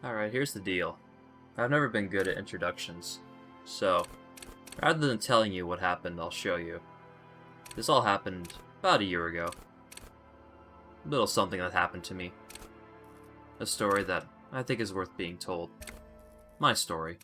Alright, here's the deal. I've never been good at introductions, so rather than telling you what happened, I'll show you. This all happened about a year ago. A little something that happened to me. A story that I think is worth being told. My story.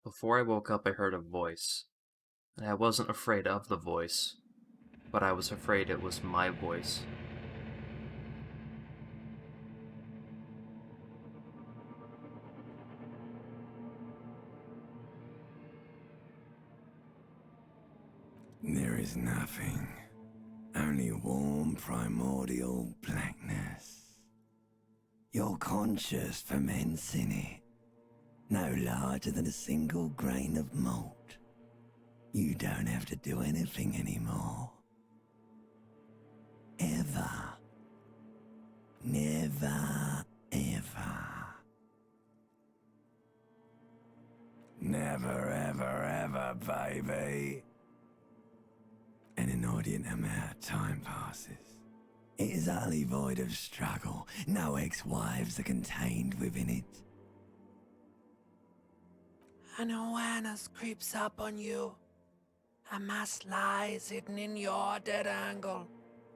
Before I woke up, I heard a voice. And I wasn't afraid of the voice, but I was afraid it was my voice. There is nothing. Only warm primordial blackness. Your conscious ferments in it. No larger than a single grain of malt. You don't have to do anything anymore. Ever. Never, ever. Never, ever, ever, baby. An inordinate amount of time passes. It is utterly void of struggle. No ex-wives are contained within it. An awareness creeps up on you. A mass lies hidden in your dead angle,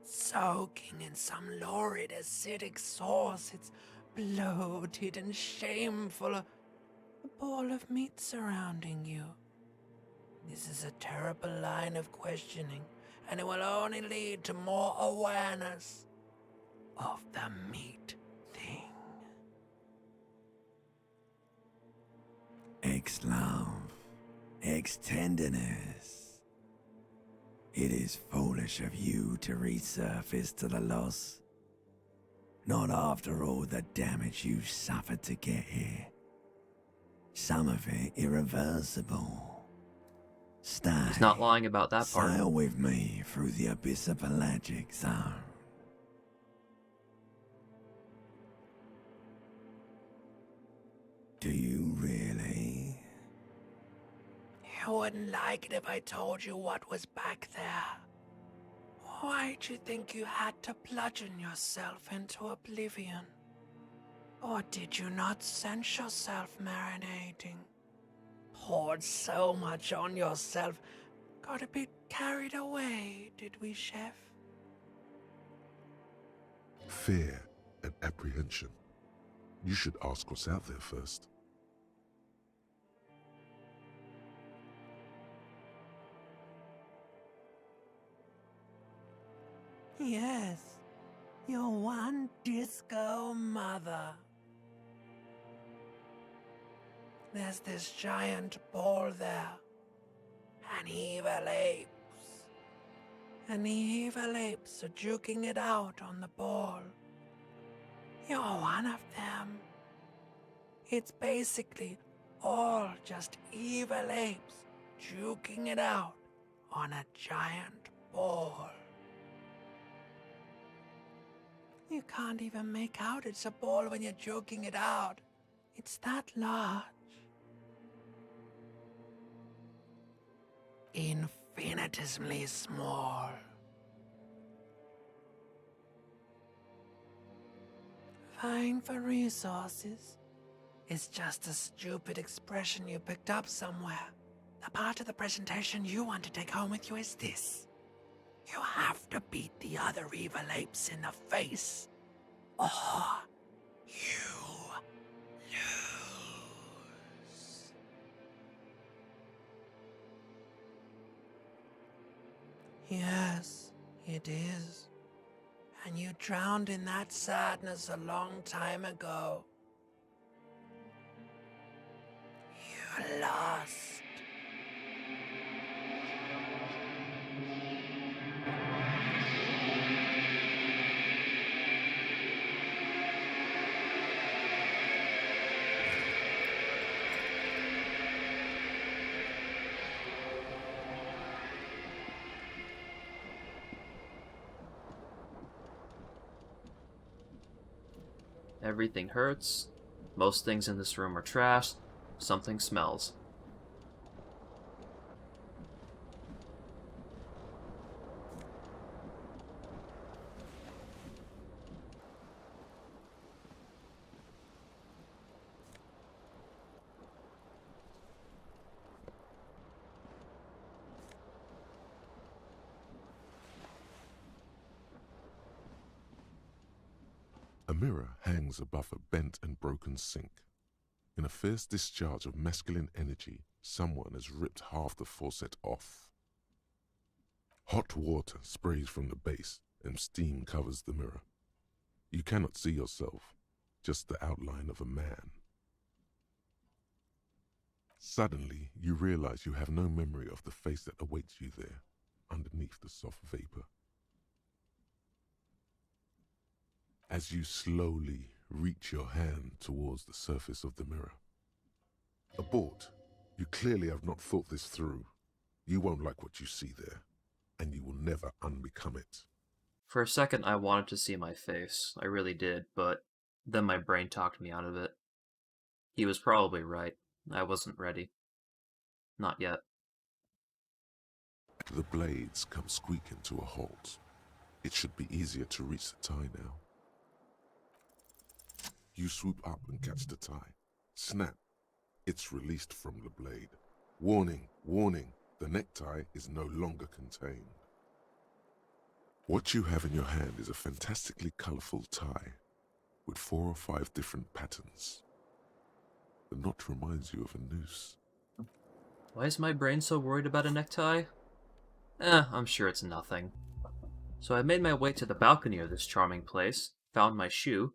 soaking in some lurid acidic sauce. It's bloated and shameful. A ball of meat surrounding you. This is a terrible line of questioning, and it will only lead to more awareness of the meat thing. Ex-love, ex-tenderness. It is foolish of you to resurface to the loss. Not after all the damage you suffered to get here. Some of it irreversible. Stay. He's not lying about that part. Sail with me through the abyss of pelagic zone. Do you really? You wouldn't like it if I told you what was back there. Why'd you think you had to bludgeon yourself into oblivion? Or did you not sense yourself marinating? Poured so much on yourself, got a bit carried away, did we, Chef? Fear and apprehension. You should ask what's out there first. Yes, your one disco mother. There's this giant ball there. And evil apes. And the evil apes are juking it out on the ball. You're one of them. It's basically all just evil apes juking it out on a giant ball. You can't even make out it's a ball when you're joking it out. It's that large. Infinitesimally small. Vying for resources is just a stupid expression you picked up somewhere. The part of the presentation you want to take home with you is this. You have to beat the other evil apes in the face, or you lose. Yes, it is. And you drowned in that sadness a long time ago. You lost. Everything hurts. Most things in this room are trashed. Something smells. A mirror hangs above a bent and broken sink. In a fierce discharge of masculine energy, someone has ripped half the faucet off. Hot water sprays from the base and steam covers the mirror. You cannot see yourself, just the outline of a man. Suddenly, you realize you have no memory of the face that awaits you there, underneath the soft vapor. As you slowly reach your hand towards the surface of the mirror. Abort. You clearly have not thought this through. You won't like what you see there, and you will never unbecome it. For a second, I wanted to see my face. I really did, but then my brain talked me out of it. He was probably right. I wasn't ready. Not yet. The blades come squeaking to a halt. It should be easier to reach the tie now. You swoop up and catch the tie. Snap. It's released from the blade. Warning, warning, the necktie is no longer contained. What you have in your hand is a fantastically colorful tie with 4 or 5 different patterns. The knot reminds you of a noose. Why is my brain so worried about a necktie? I'm sure it's nothing. So I made my way to the balcony of this charming place, found my shoe,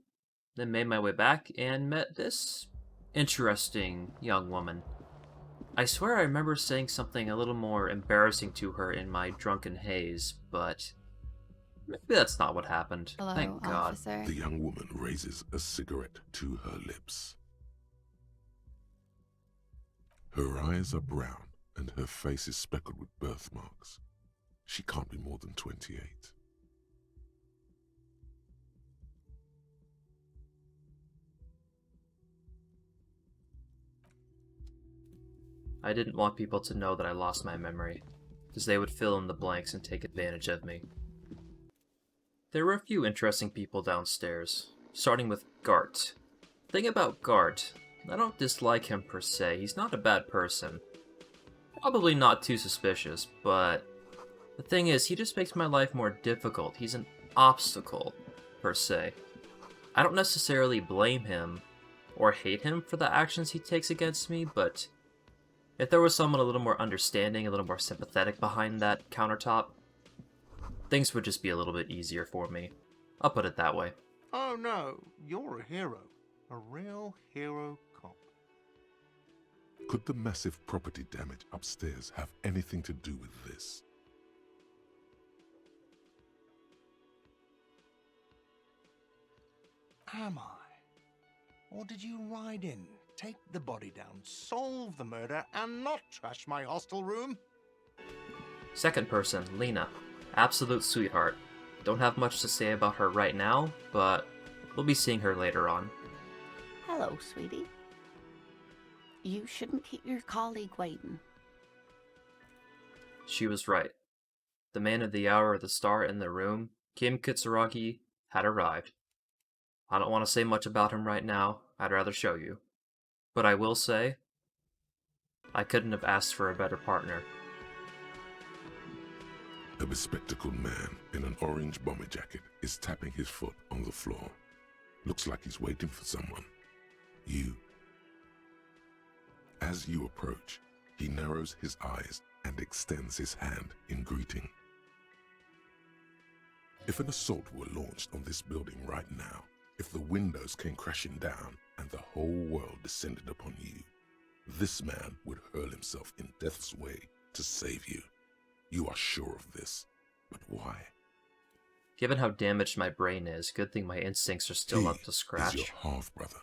then made my way back and met this interesting young woman. I swear I remember saying something a little more embarrassing to her in my drunken haze, but maybe that's not what happened. Hello, Thank God. officer. The young woman raises a cigarette to her lips. Her eyes are brown and her face is speckled with birthmarks. She can't be more than 28. I didn't want people to know that I lost my memory, because they would fill in the blanks and take advantage of me. There were a few interesting people downstairs, starting with Gart. The thing about Gart, I don't dislike him per se, he's not a bad person. Probably not too suspicious, but the thing is, he just makes my life more difficult. He's an obstacle, per se. I don't necessarily blame him or hate him for the actions he takes against me, but if there was someone a little more understanding, a little more sympathetic behind that countertop, things would just be a little bit easier for me. I'll put it that way. Oh no, you're a hero. A real hero cop. Could the massive property damage upstairs have anything to do with this? Am I? Or did you ride in, take the body down, solve the murder, and not trash my hostel room? Second person, Lena. Absolute sweetheart. Don't have much to say about her right now, but we'll be seeing her later on. Hello, sweetie. You shouldn't keep your colleague waiting. She was right. The man of the hour, the star in the room, Kim Kitsuragi, had arrived. I don't want to say much about him right now, I'd rather show you. But I will say, I couldn't have asked for a better partner. A bespectacled man in an orange bomber jacket is tapping his foot on the floor. Looks like he's waiting for someone. You. As you approach, he narrows his eyes and extends his hand in greeting. If an assault were launched on this building right now, if the windows came crashing down and the whole world descended upon you, this man would hurl himself in death's way to save you. You are sure of this, but why? Given how damaged my brain is, good thing my instincts are still He up to scratch. is your half-brother.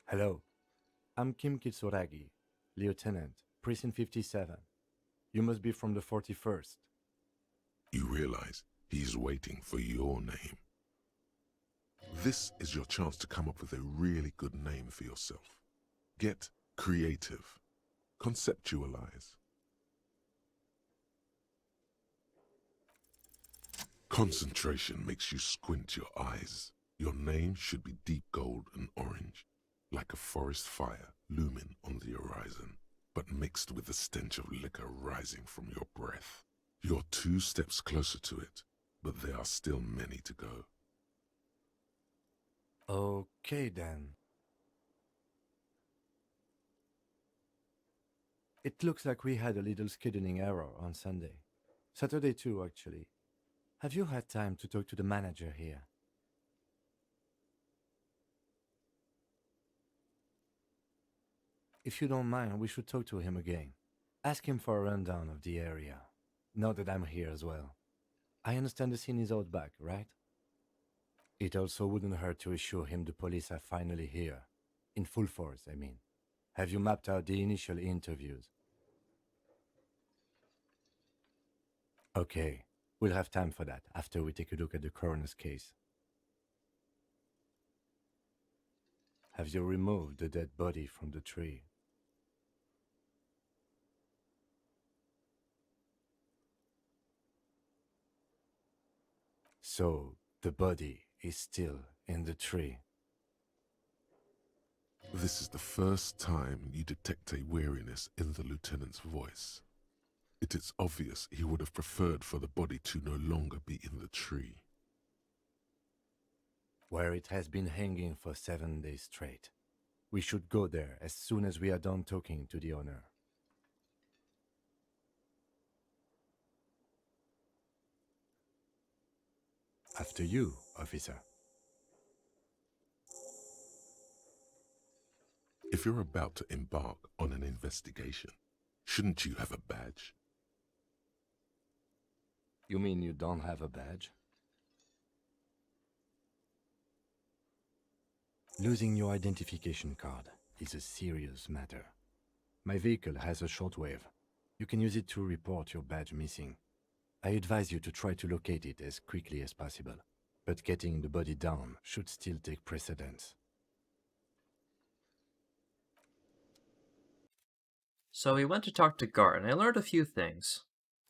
Hello, I'm Kim Kitsuragi, Lieutenant, Precinct 57. You must be from the 41st. You realize he's waiting for your name. This is your chance to come up with a really good name for yourself. Get creative. Conceptualize. Concentration makes you squint your eyes. Your name should be deep gold and orange, like a forest fire looming on the horizon, but mixed with the stench of liquor rising from your breath. You're 2 steps closer to it, but there are still many to go. Okay then. It looks like we had a little scheduling error on Sunday. Saturday too, actually. Have you had time to talk to the manager here? If you don't mind, we should talk to him again. Ask him for a rundown of the area. Now that I'm here as well. I understand the scene is out back, right? It also wouldn't hurt to assure him the police are finally here. In full force, I mean. Have you mapped out the initial interviews? Okay, we'll have time for that after we take a look at the coroner's case. Have you removed the dead body from the tree? So, the body is still in the tree. This is the first time you detect a weariness in the lieutenant's voice. It is obvious he would have preferred for the body to no longer be in the tree. Where it has been hanging for 7 days straight. We should go there as soon as we are done talking to the owner. After you, officer. If you're about to embark on an investigation, shouldn't you have a badge? You mean you don't have a badge? Losing your identification card is a serious matter. My vehicle has a shortwave. You can use it to report your badge missing. I advise you to try to locate it as quickly as possible, but getting the body down should still take precedence. So we went to talk to Gart, and I learned a few things.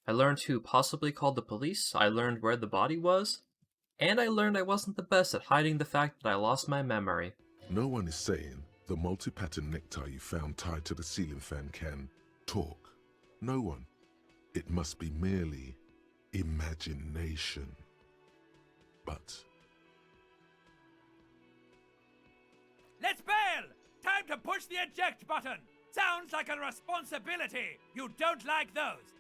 I learned who possibly called the police, I learned where the body was, and I learned I wasn't the best at hiding the fact that I lost my memory. No one is saying the multi-pattern necktie you found tied to the ceiling fan can talk. No one. It must be merely imagination. But Let's bail! Time to push the eject button! Sounds like a responsibility! You don't like those!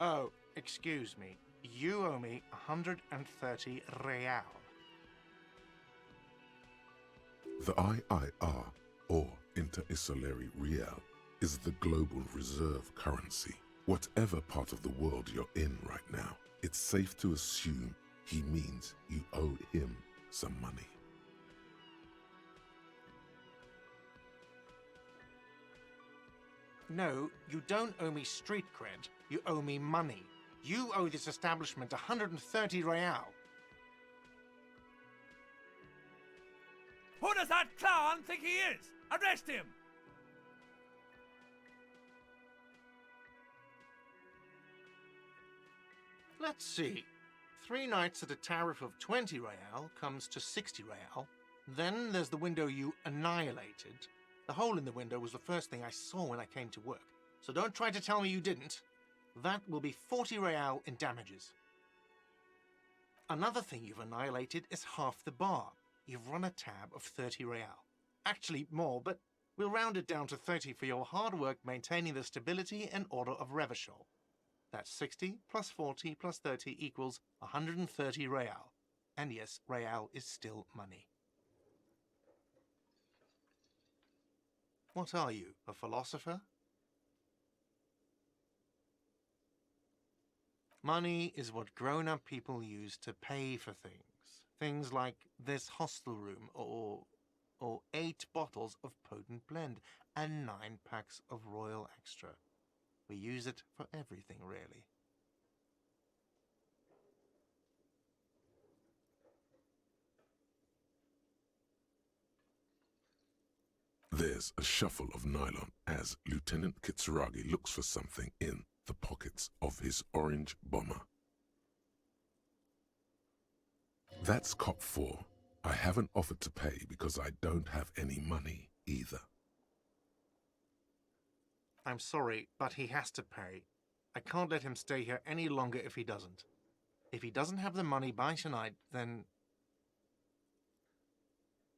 Oh, excuse me. You owe me 130 real. the IIR, or Inter-Isolary Real, is the global reserve currency. Whatever part of the world you're in right now, it's safe to assume he means you owe him some money. No, you don't owe me street cred. You owe me money. You owe this establishment 130 real. Who does that clown think he is? Arrest him! Let's see. 3 nights at a tariff of 20 real comes to 60 real. Then there's the window you annihilated. The hole in the window was the first thing I saw when I came to work. So don't try to tell me you didn't. That will be 40 real in damages. Another thing you've annihilated is half the bar. You've run a tab of 30 real. Actually more, but we'll round it down to 30 for your hard work maintaining the stability and order of Revachol. That's 60 plus 40 plus 30 equals 130 real. And yes, real is still money. What are you, a philosopher? Money is what grown-up people use to pay for things. Things like this hostel room or or 8 bottles of potent blend, and 9 packs of Royal Extra. We use it for everything, really. There's a shuffle of nylon as Lieutenant Kitsuragi looks for something in the pockets of his orange bomber. That's Cop 4. I haven't offered to pay because I don't have any money either. I'm sorry, but he has to pay. I can't let him stay here any longer if he doesn't. If he doesn't have the money by tonight, then...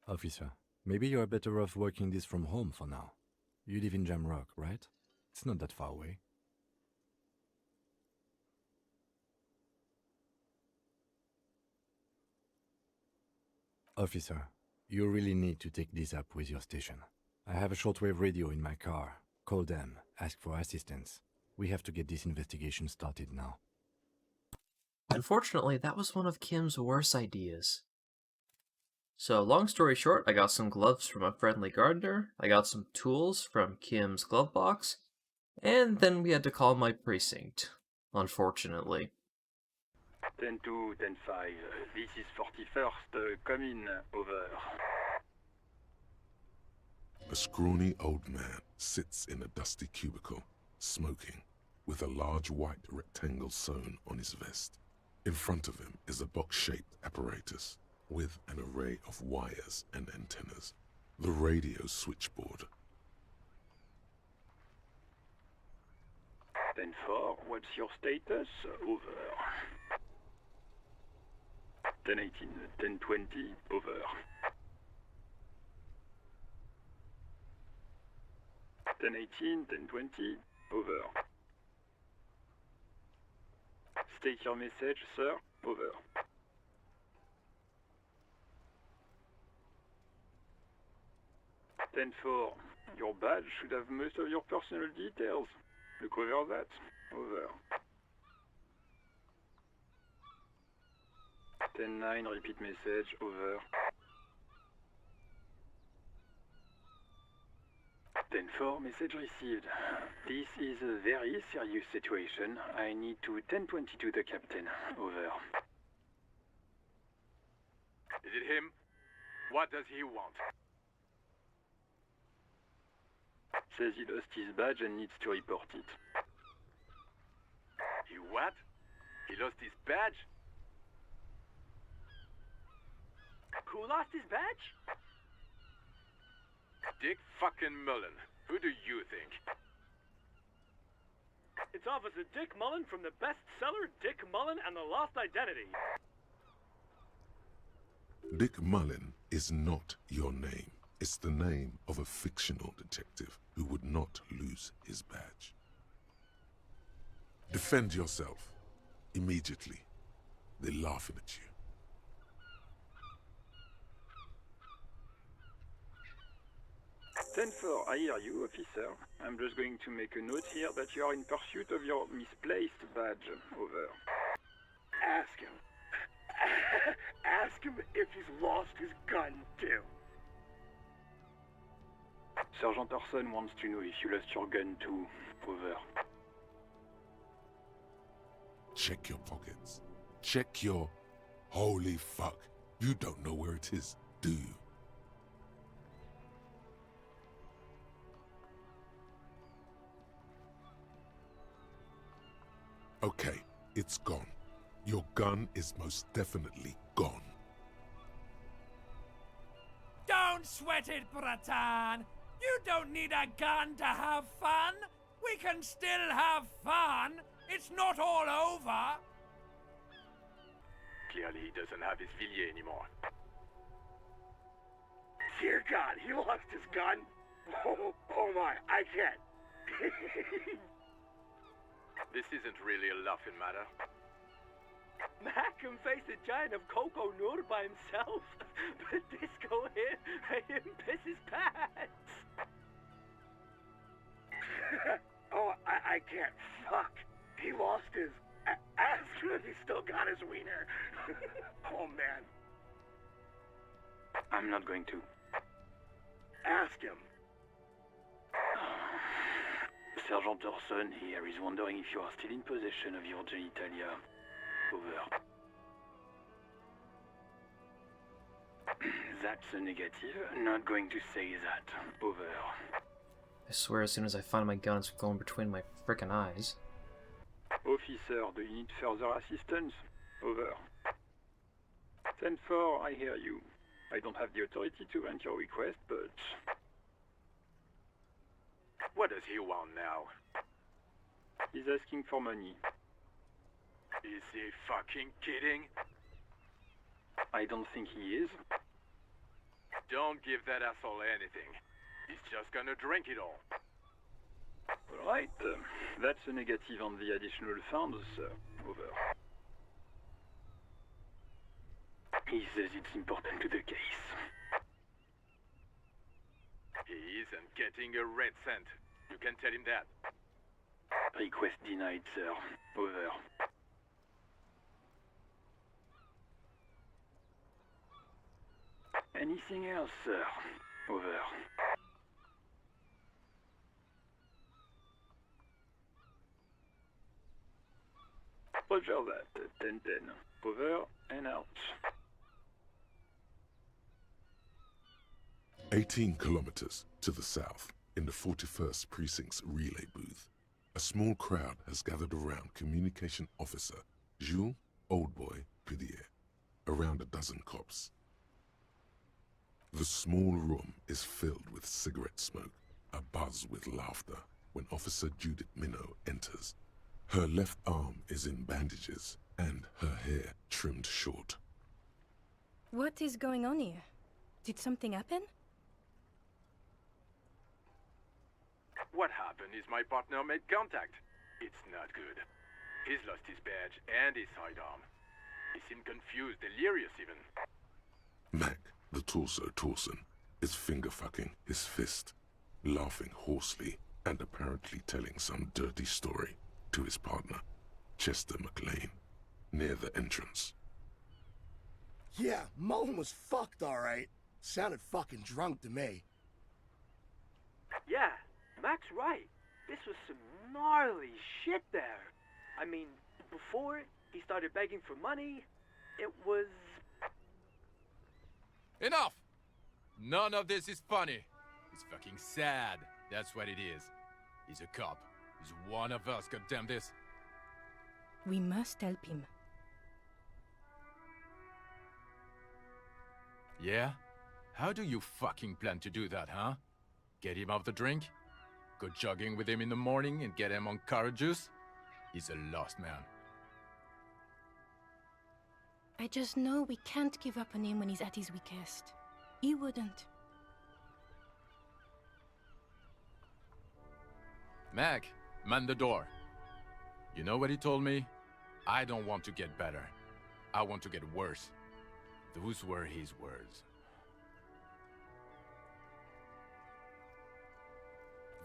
Officer, maybe you're better off working this from home for now. You live in Jamrock, right? It's not that far away. Officer, you really need to take this up with your station. I have a shortwave radio in my car. Call them, ask for assistance. We have to get this investigation started now. Unfortunately, that was one of Kim's worst ideas. So, long story short, I got some gloves from a friendly gardener, I got some tools from Kim's glove box, and then we had to call my precinct, unfortunately. 10-2, 10-5, this is 41st, come in, over. A scrawny old man sits in a dusty cubicle, smoking, with a large white rectangle sewn on his vest. In front of him is a box-shaped apparatus with an array of wires and antennas. The radio switchboard. 10-4, what's your status? Over. 10-18, 10-20, over. 10-18, 10-20, over. State your message, sir. Over. 10-4, your badge should have most of your personal details. Look over that. Over. 10-9, repeat message. Over. 10-4, message received. This is a very serious situation. I need to 10-22 the captain. Over. Is it him? What does he want? Says he lost his badge and needs to report it. He what? He lost his badge? Who lost his badge? Dick fucking Mullen. Who do you think? It's Officer Dick Mullen from the bestseller Dick Mullen and the Lost Identity. Dick Mullen is not your name. It's the name of a fictional detective who would not lose his badge. Defend yourself. Immediately. They're laughing at you. For I hear you, officer. I'm just going to make a note here that you are in pursuit of your misplaced badge. Over. Ask him. Ask him if he's lost his gun, too. Sergeant Orson wants to know if you lost your gun too. Over. Check your pockets. Check your... Holy fuck. You don't know where it is, do you? Okay, it's gone. Your gun is most definitely gone. Don't sweat it, Bratan! You don't need a gun to have fun! We can still have fun! It's not all over! Clearly he doesn't have his Villiers anymore. Dear God, he lost his gun? Oh my, I can't. This isn't really a laughing matter. Mac can face a giant of Coco Noor by himself, but Disco hit him piss his pants. Oh, I can't. Fuck. He lost his... Ask him if he's still got his wiener. Oh, man. I'm not going to. Ask him. Sergeant Orson here is wondering if you are still in possession of your genitalia. Over. That's a negative. Not going to say that. Over. I swear as soon as I find my gun, it's going between my frickin' eyes. Officer, do you need further assistance? Over. 10-4, I hear you. I don't have the authority to grant your request, but... What does he want now? He's asking for money. Is he fucking kidding? I don't think he is. Don't give that asshole anything. He's just gonna drink it all. Alright, that's a negative on the additional funds, sir. Over. He says it's important to the case. He isn't getting a red cent. You can tell him that. Request denied, sir. Over. Anything else, sir? Over. Roger that. 10-10. Over and out. 18 kilometers to the south, in the 41st Precinct's relay booth, a small crowd has gathered around Communication Officer Jules Oldboy Pidier, around a dozen cops. The small room is filled with cigarette smoke, abuzz with laughter, when Officer Judith Minot enters. Her left arm is in bandages, and her hair trimmed short. What is going on here? Did something happen? What happened is my partner made contact. It's not good. He's lost his badge and his sidearm. He seemed confused, delirious even. Mac, the torso Torson, is finger-fucking his fist, laughing hoarsely and apparently telling some dirty story to his partner, Chester McLean, near the entrance. Yeah, Mullen was fucked, alright. Sounded fucking drunk to me. Yeah, Mac's right. This was some gnarly shit there. I mean, before he started begging for money, it was... Enough! None of this is funny. It's fucking sad. That's what it is. He's a cop. He's one of us, goddamn this. We must help him. Yeah? How do you fucking plan to do that, huh? Get him off the drink? Go jogging with him in the morning and get him on carrot juice? He's a lost man. I just know we can't give up on him when he's at his weakest. He wouldn't. Mac, man the door. You know what he told me? I don't want to get better. I want to get worse. Those were his words.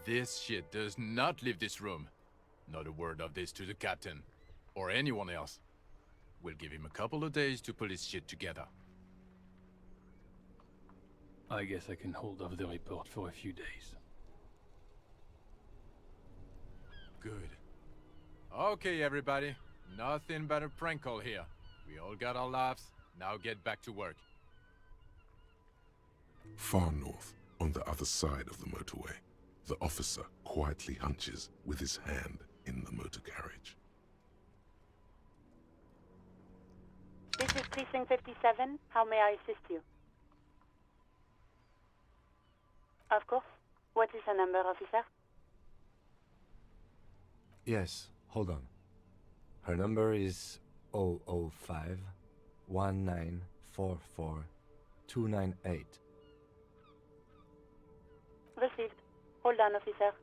This shit does not leave this room. Not a word of this to the captain, or anyone else. We'll give him a couple of days to pull his shit together. I guess I can hold off the report for a few days. Good. Okay, everybody. Nothing but a prank call here. We all got our laughs. Now get back to work. Far north, on the other side of the motorway, the officer quietly hunches with his hand in the motor carriage. This is Precinct 57. How may I assist you? Of course. What is the number, officer? Yes, hold on. Her number is 005 1944 298. Received. Hold on, officer.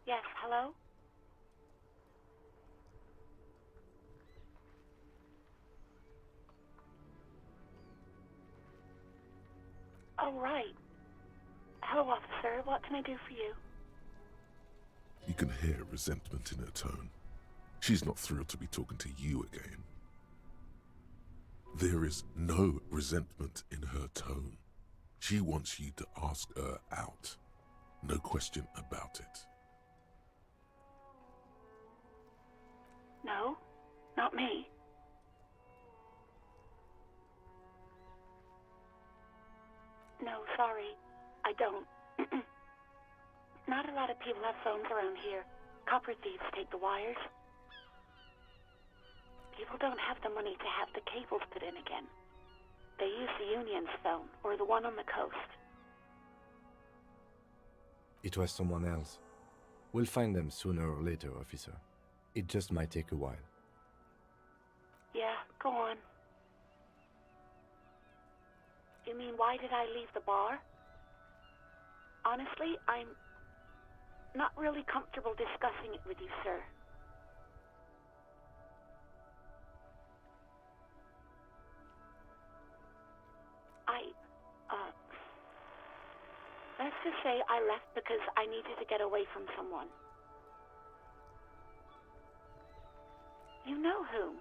Yes, hello? Oh, right. Hello, officer. What can I do for you? You can hear resentment in her tone. She's not thrilled to be talking to you again. There is no resentment in her tone. She wants you to ask her out. No question about it. No, not me. No, sorry, I don't. Not a lot of people have phones around here. Copper thieves take the wires. People don't have the money to have the cables put in again. They use the Union's phone, or the one on the coast. It was someone else. We'll find them sooner or later, officer. It just might take a while. Yeah, go on. You mean, why did I leave the bar? Honestly, I'm not really comfortable discussing it with you, sir. Let's just say I left because I needed to get away from someone. You know whom?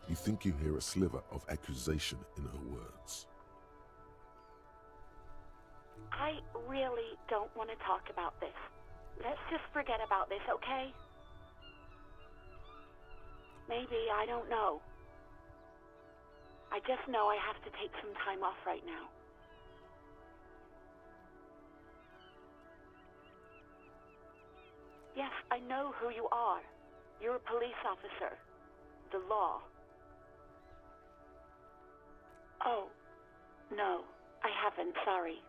You think you hear a sliver of accusation in her words. I really don't want to talk about this. Let's just forget about this, okay? Maybe, I don't know. I just know I have to take some time off right now. Yes, I know who you are. You're a police officer. The law. Oh, no, I haven't, sorry.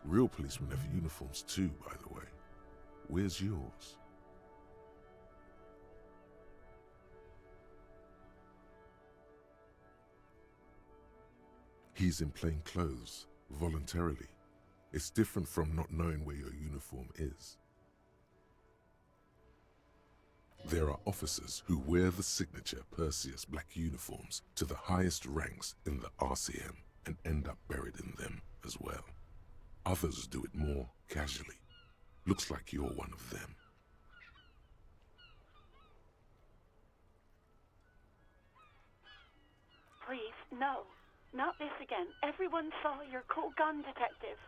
Real policemen have uniforms too, by the way. Where's yours? He's in plain clothes, voluntarily. It's different from not knowing where your uniform is. There are officers who wear the signature Perseus black uniforms to the highest ranks in the RCM and end up buried in them as well. Others do it more casually. Looks like you're one of them. Please, no. Not this again. Everyone saw your cool gun detective.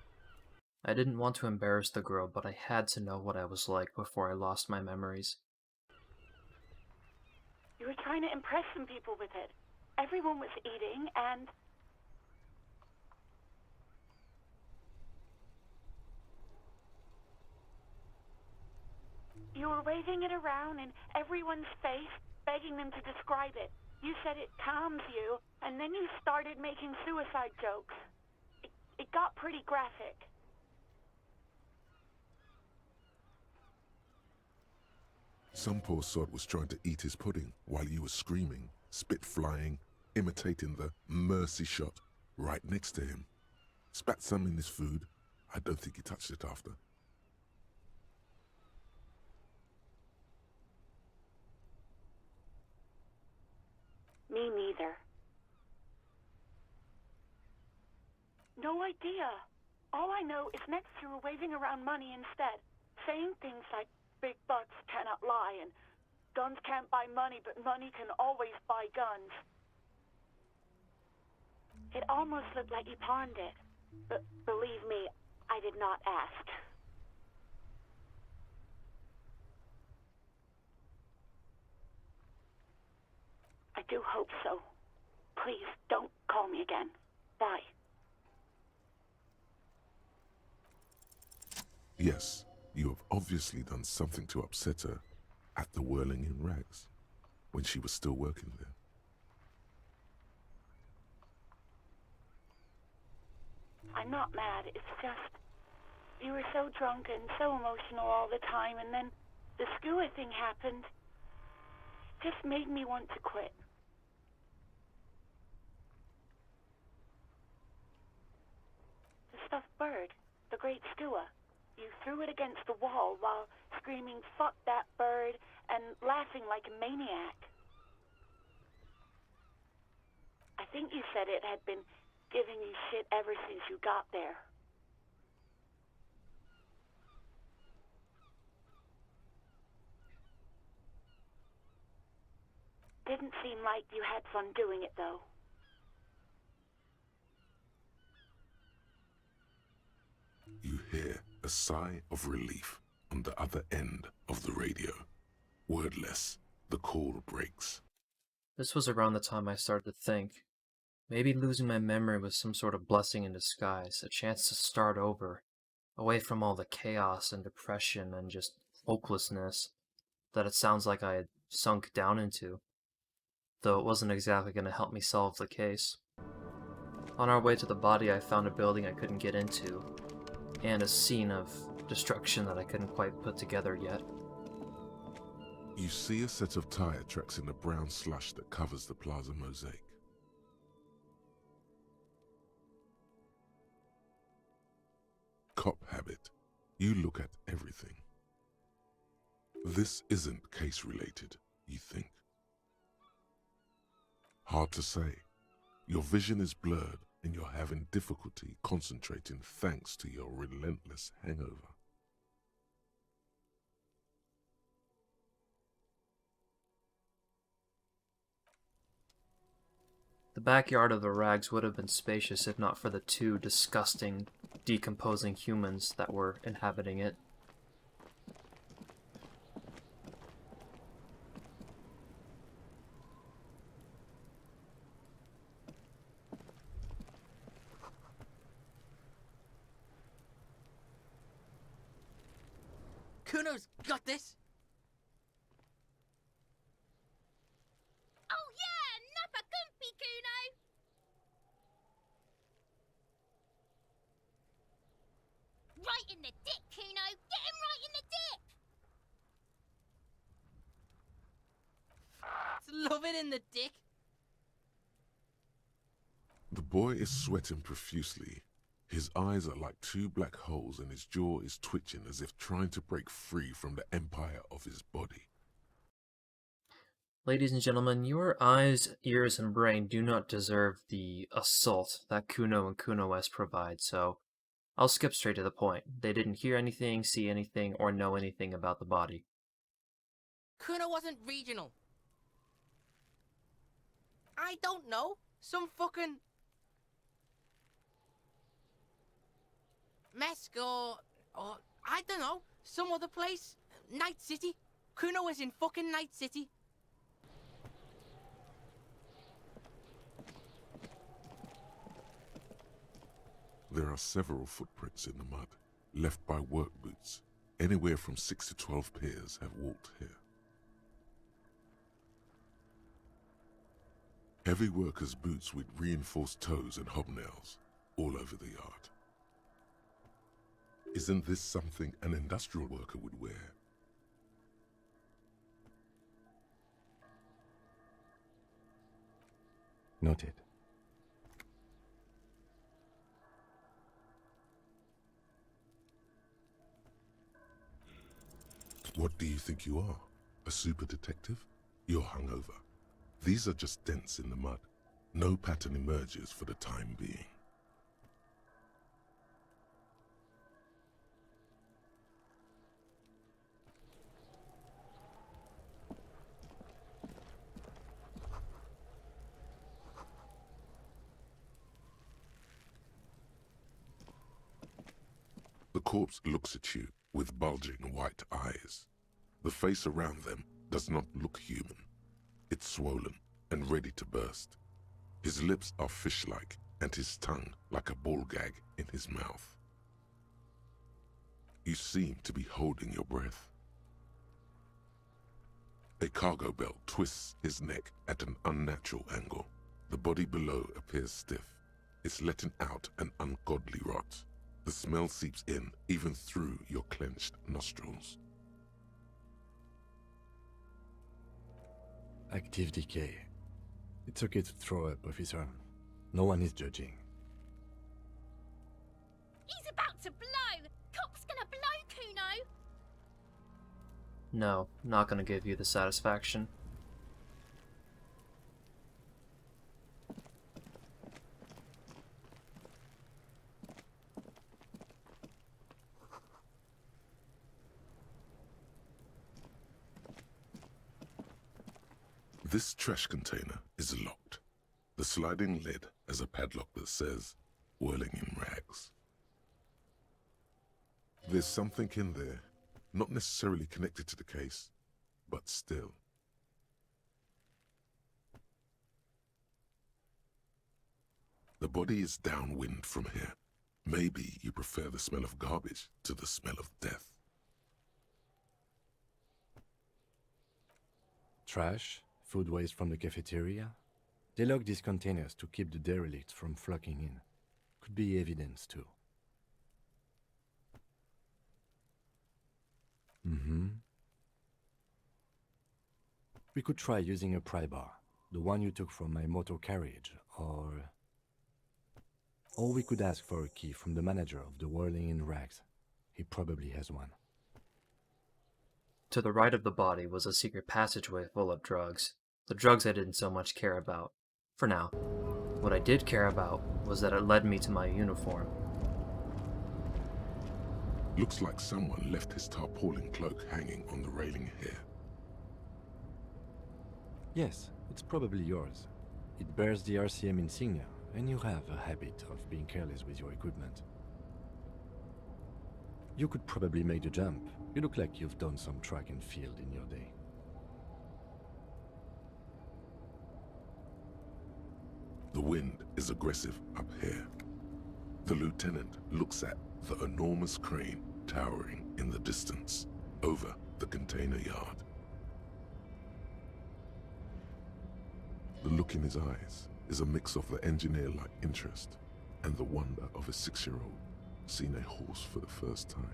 I didn't want to embarrass the girl, but I had to know what I was like before I lost my memories. You were trying to impress some people with it. Everyone was eating, and... you were waving it around in everyone's face, begging them to describe it. You said it calms you, and then you started making suicide jokes. It got pretty graphic. Some poor sod was trying to eat his pudding while you were screaming, spit flying, imitating the mercy shot right next to him. Spat some in his food. I don't think he touched it after. Me neither. No idea. All I know is next you were waving around money instead, saying things like big bucks cannot lie and guns can't buy money, but money can always buy guns. It almost looked like you pawned it, but believe me, I did not ask. I do hope so. Please, don't call me again. Bye. Yes, you have obviously done something to upset her at the Whirling in Rags, when she was still working there. I'm not mad, it's just... you were so drunk and so emotional all the time, and then the skewer thing happened. It just made me want to quit. The stuffed bird, the great skua. You threw it against the wall while screaming, "Fuck that bird," and laughing like a maniac. I think you said it had been giving you shit ever since you got there. Didn't seem like you had fun doing it, though. You hear a sigh of relief on the other end of the radio. Wordless, the call breaks. This was around the time I started to think. Maybe losing my memory was some sort of blessing in disguise, a chance to start over, away from all the chaos and depression and just hopelessness that it sounds like I had sunk down into, though it wasn't exactly going to help me solve the case. On our way to the body, I found a building I couldn't get into, and a scene of destruction that I couldn't quite put together yet. You see a set of tire tracks in the brown slush that covers the plaza mosaic. Cop habit. You look at everything. This isn't case-related, you think. Hard to say. Your vision is blurred and you're having difficulty concentrating thanks to your relentless hangover. The backyard of the Rags would have been spacious if not for the two disgusting, decomposing humans that were inhabiting it. Kuno's got this! Oh yeah! Nappa Gumpy, Kuno! Right in the dick, Kuno! Get him right in the dick! It's loving in the dick! The boy is sweating profusely. His eyes are like two black holes and his jaw is twitching as if trying to break free from the empire of his body. Ladies and gentlemen, your eyes, ears, and brain do not deserve the assault that Kuno and Kuno S provide, so I'll skip straight to the point. They didn't hear anything, see anything, or know anything about the body. Kuno wasn't regional. I don't know. Some fucking... Mesk or I don't know, some other place. Night City. Kuno was in fucking Night City. There are several footprints in the mud, left by work boots. Anywhere from 6 to 12 pairs have walked here. Heavy workers' boots with reinforced toes and hobnails, all over the yard. Isn't this something an industrial worker would wear? Noted. What do you think you are? A super detective? You're hungover. These are just dents in the mud. No pattern emerges for the time being. The corpse looks at you with bulging white eyes. The face around them does not look human. It's swollen and ready to burst. His lips are fish-like and his tongue like a ball gag in his mouth. You seem to be holding your breath. A cargo belt twists his neck at an unnatural angle. The body below appears stiff. It's letting out an ungodly rot. The smell seeps in, even through your clenched nostrils. Active decay. It's okay to throw up, officer. No one is judging. He's about to blow! Cop's gonna blow, Kuno! No, not gonna give you the satisfaction. This trash container is locked. The sliding lid has a padlock that says, whirling in rags. There's something in there, not necessarily connected to the case, but still. The body is downwind from here. Maybe you prefer the smell of garbage to the smell of death. Trash, food waste from the cafeteria. They lock these containers to keep the derelicts from flocking in. Could be evidence too. We could try using a pry bar, the one you took from my motor carriage, or we could ask for a key from the manager of the Whirling in Rags. He probably has one. To the right of the body was a secret passageway full of drugs. The drugs I didn't so much care about, for now. What I did care about was that it led me to my uniform. Looks like someone left his tarpaulin cloak hanging on the railing here. Yes, it's probably yours. It bears the RCM insignia, and you have a habit of being careless with your equipment. You could probably make the jump. You look like you've done some track and field in your day. The wind is aggressive up here. The lieutenant looks at the enormous crane towering in the distance over the container yard. The look in his eyes is a mix of the engineer-like interest and the wonder of a 6-year-old seeing a horse for the first time.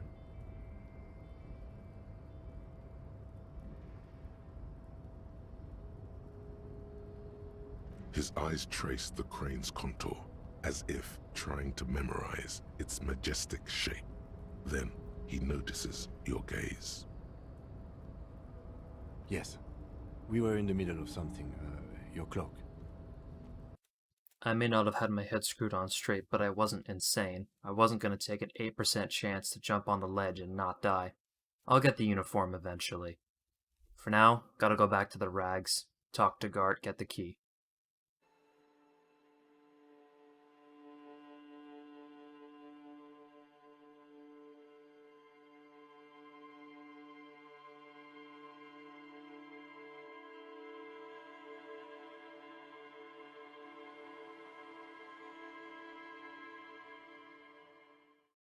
His eyes trace the crane's contour, as if trying to memorize its majestic shape. Then he notices your gaze. Yes. We were in the middle of something. Your cloak. I may not have had my head screwed on straight, but I wasn't insane. I wasn't going to take an 8% chance to jump on the ledge and not die. I'll get the uniform eventually. For now, gotta go back to the rags, talk to Gart, get the key.